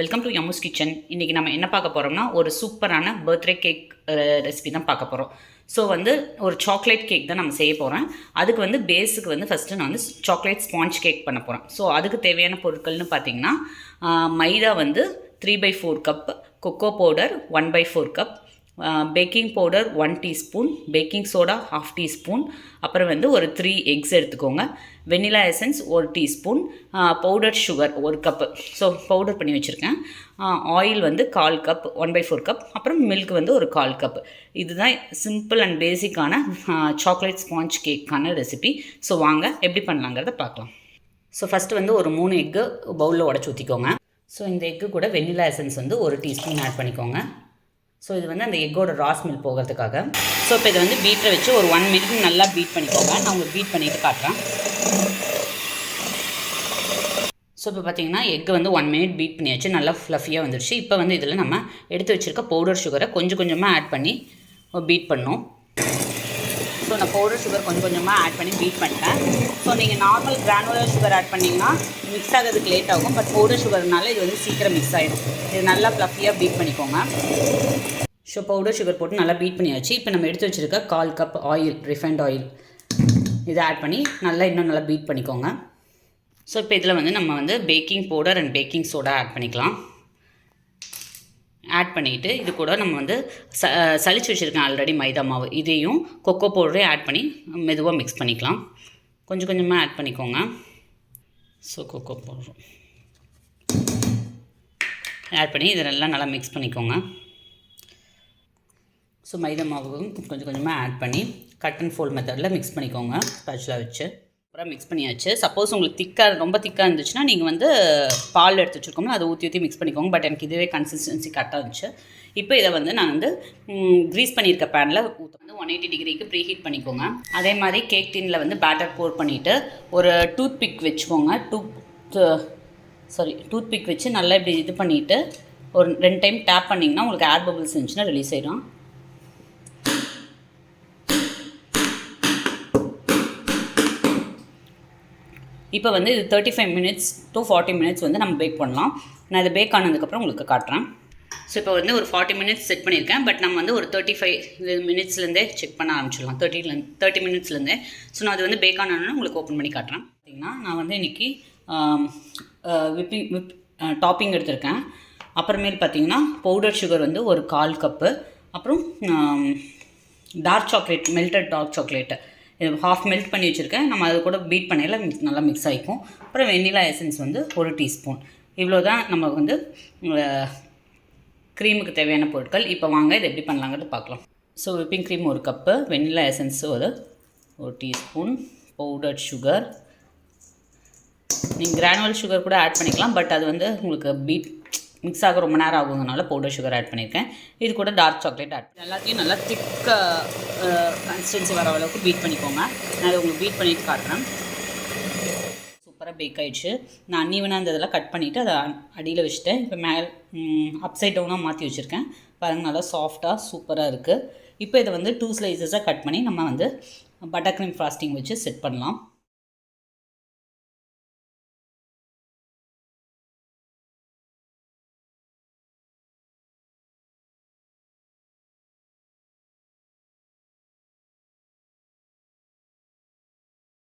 Welcome to யம்முஸ் kitchen. இன்றைக்கி நம்ம என்ன பார்க்க போகிறோம்னா ஒரு சூப்பரான பர்த்டே கேக் ரெசிபி தான் பார்க்க போகிறோம். ஸோ ஒரு சாக்லேட் கேக் தான் நம்ம செய்ய போகிறோம். அதுக்கு பேஸுக்கு ஃபஸ்ட்டு நான் சாக்லேட் ஸ்பாஞ்ச் கேக் பண்ண போகிறேன். ஸோ அதுக்கு தேவையான பொருட்கள்னு பார்த்தீங்கன்னா மைதா 3/4 cup, cocoa powder 1/4 cup, baking powder 1 teaspoon, baking soda 1/2 teaspoon, அப்புறம் ஒரு 3 எக்ஸ் எடுத்துக்கோங்க, vanilla essence 1 teaspoon, powder sugar 1 cup. So powder பண்ணி வச்சுருக்கேன். ஆயில் 1/4 கப், 1/4 கப், அப்புறம் மில்க் ஒரு 1/4 கப். இதுதான் சிம்பிள் அண்ட் பேசிக்கான சாக்லேட் ஸ்பாஞ்ச் கேக்கான ரெசிபி. ஸோ வாங்க எப்படி பண்ணலாங்கிறத பார்க்கலாம். ஸோ ஃபஸ்ட்டு ஒரு 3 எக்கு பவுலில் உடச்சி ஊற்றிக்கோங்க. ஸோ இந்த எக்கு கூட வெனிலா எசன்ஸ் 1 டீஸ்பூன் ஆட் பண்ணிக்கோங்க. ஸோ இது அந்த எக்கோட ரா ஸ்மெல் போகிறதுக்காக. ஸோ இப்போ இதை பீட்டரை வச்சு ஒரு 1 மினிட் நல்லா பீட் பண்ணிக்கோங்க. நான் உங்களுக்கு பீட் பண்ணிவிட்டு காட்டுறேன். ஸோ இப்போ பார்த்தீங்கன்னா எக்கு 1 மினிட் பீட் பண்ணியாச்சு, நல்லா ஃப்ளஃபியாக வந்துடுச்சு. இப்போ இதில் நம்ம எடுத்து வச்சுருக்க பவுடர் சுகரை கொஞ்சம் கொஞ்சமாக ஆட் பண்ணி பீட் பண்ணணும். ஸோ நான் பவுடர் சுகர் கொஞ்சம் கொஞ்சமாக ஆட் பண்ணி பீட் பண்ணிட்டேன். ஸோ நீங்கள் நார்மல் கிரானுலர் சுகர் ஆட் பண்ணிங்கன்னா மிக்ஸ் ஆகிறதுக்கு லேட் ஆகும். பட் பவுடர் சுகர்னால இது சீக்கிரம் மிக்ஸ் ஆகிடும். இது நல்லா ஃப்ளஃபியாக பீட் பண்ணிக்கோங்க. ஸோ பவுடர் சுகர் போட்டு நல்லா பீட் பண்ணியாச்சு. இப்போ நம்ம எடுத்து வச்சுருக்க 1/4 கப் ஆயில், ரிஃபைண்ட் ஆயில், இதை ஆட் பண்ணி இன்னும் நல்லா பீட் பண்ணிக்கோங்க. ஸோ இப்போ இதில் நம்ம baking powder and baking soda add பண்ணிக்கலாம். ஆட் பண்ணிவிட்டு இது கூட நம்ம சளிச்சு வச்சுருக்கேன் ஆல்ரெடி மைதா மாவு, இதையும் கொக்கோ பவுடரையும் ஆட் பண்ணி மெதுவாக மிக்ஸ் பண்ணிக்கலாம். கொஞ்சம் கொஞ்சமாக ஆட் பண்ணிக்கோங்க. ஸோ கொக்கோ பவுடர் ஆட் பண்ணி இதை நல்லா மிக்ஸ் பண்ணிக்கோங்க. ஸோ மைதா மாவு கொஞ்சம் கொஞ்சமாக ஆட் பண்ணி கட் அண்ட் ஃபோல்ட் மெத்தடில் மிக்ஸ் பண்ணிக்கோங்க ஸ்பேச்சுலா வச்சு. அப்புறம் மிக்ஸ் பண்ணியாச்சு. சப்போஸ் உங்களுக்கு ரொம்ப திக்காக இருந்துச்சுன்னா நீங்கள் பால் எடுத்து வச்சுருக்கோம்னா அதை ஊற்றி மிக்ஸ் பண்ணிக்கோங்க. பட் எனக்கு இதுவே கன்சிஸ்டன்சி கரெக்டாக இருந்துச்சு. இப்போ இதை நான் க்ரீஸ் பண்ணியிருக்க பேனில் ஊற்ற 180 டிகிரிக்கு ப்ரீ ஹீட் பண்ணிக்கோங்க. அதே மாதிரி கேக் டின்னில் பேட்டர் போர் பண்ணிவிட்டு ஒரு டூத் பிக் வச்சுக்கோங்க. டூத் பிக் வச்சு நல்லா இப்படி இது பண்ணிவிட்டு ஒரு 2 டைம் டேப் பண்ணிங்கன்னா உங்களுக்கு ஏர் பபிள்ஸ் இருந்துச்சுன்னா ரிலீஸ் ஆகிடும். இப்போ இது 35 மினிட்ஸ் to 40 மினிட்ஸ் நம்ம பேக் பண்ணலாம். நான் இதை பேக் ஆனதுக்கப்புறம் உங்களுக்கு காட்டுறேன். ஸோ இப்போ ஒரு 40 மினிட்ஸ் செட் பண்ணியிருக்கேன். பட் நம்ம ஒரு 35 மினிட்ஸ்லேருந்தே செக் பண்ண ஆரம்பிச்சிடலாம். 30 மினிட்ஸ்லேருந்தே. ஸோ நான் அது பேக் ஆனோன்னு உங்களுக்கு ஓப்பன் பண்ணி காட்டுறேன். பார்த்திங்கன்னா நான் இன்றைக்கி விப் டாப்பிங் எடுத்திருக்கேன். அப்புறமேல் பார்த்திங்கன்னா பவுடர் சுகர் ஒரு 1/4 கப்பு, அப்புறம் dark chocolate, melted dark chocolate இது ஹாஃப் மெல்ட் பண்ணி வச்சுருக்கேன். நம்ம அது கூட பீட் பண்ணையில் நல்லா மிக்ஸ் ஆகிக்கும். அப்புறம் வெண்ணிலா எசன்ஸ் 1 டீஸ்பூன். இவ்வளோ தான் நம்ம க்ரீமுக்கு தேவையான பொருட்கள். இப்போ வாங்க இதை எப்படி பண்ணலாங்கிறது பார்க்கலாம். So whipping cream 1 cup, vanilla essence 1 teaspoon, powder sugar, நீங்கள் கிரானுவல் சுகர் கூட ஆட் பண்ணிக்கலாம். பட் அது உங்களுக்கு பீட் மிக்ஸ் ஆக ரொம்ப நேரம் ஆகுங்கனால பவுடர் சுகர் ஆட் பண்ணியிருக்கேன். இது கூட டார்க் சாக்லேட் ஆட் எல்லாத்தையும் நல்லா திக்க கன்சிஸ்டன்சி வர அளவுக்கு பீட் பண்ணிக்கோங்க. நான் அதை உங்களுக்கு பீட் பண்ணிட்டு காட்டுறேன். சூப்பராக பேக் ஆகிடுச்சு. நான் அன்னிவனாக அந்த இதெல்லாம் கட் பண்ணிவிட்டு அதை அடியில் வச்சுட்டேன். இப்போ அப்சைட் டவுனாக மாற்றி வச்சுருக்கேன். பாருங்கள், நல்லா சாஃப்டாக சூப்பராக இருக்குது. இப்போ இதை 2 ஸ்லைசஸாக கட் பண்ணி நம்ம பட்டர் க்ரீம் ஃப்ராஸ்டிங் வச்சு செட் பண்ணலாம்.